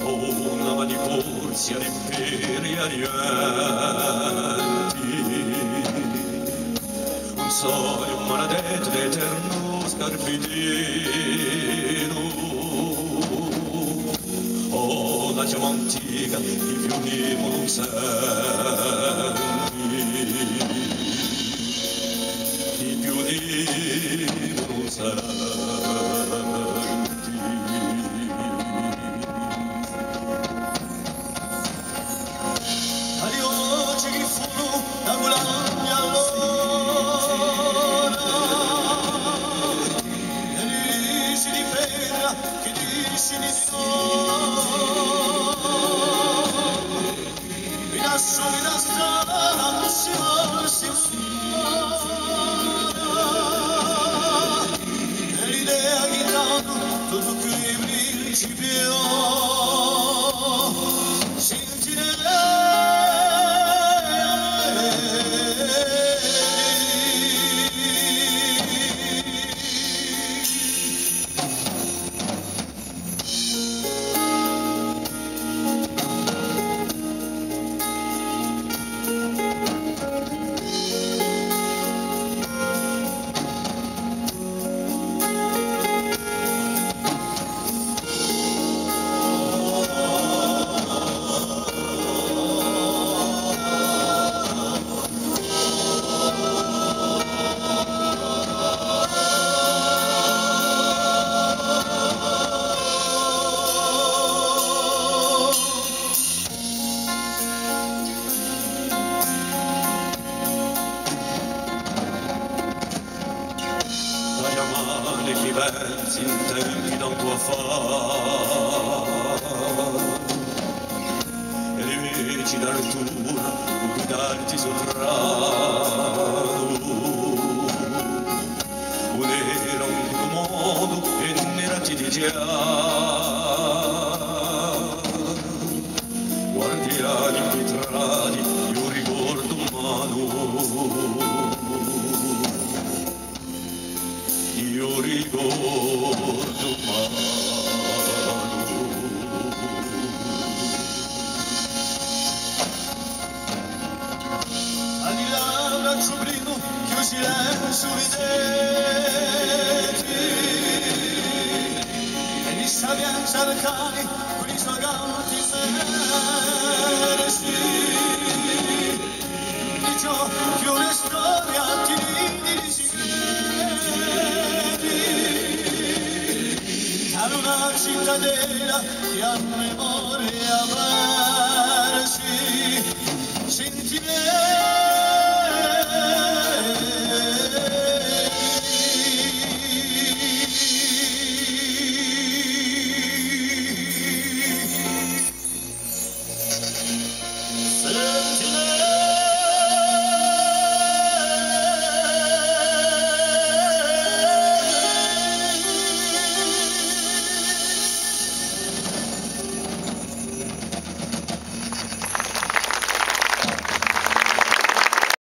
una maniporzia di peri arienti, un sogno maledetto d'eterno scarpidino. Oh, la chiama antica, i fiumi non senti, i fiumi non senti. Che furono da guadagna allora, e risi di pena che dissi di no, mi lascio la strada, non si vuole, e l'idea che tanto tutto qui principiò, che pensi in tempi da un tuo fa, e rivici d'altura con cui darti sovrano, un'era un tuo modo e nerati di già, guardiani invetrati, io ricordo umano. Io ricordo mano. Al di là un braccio primo chiusi silenzio videtti e di sapienza arcani con i svaganti versi di ciò che una storia ti di ad una cittadella che a memoria versi sentimenti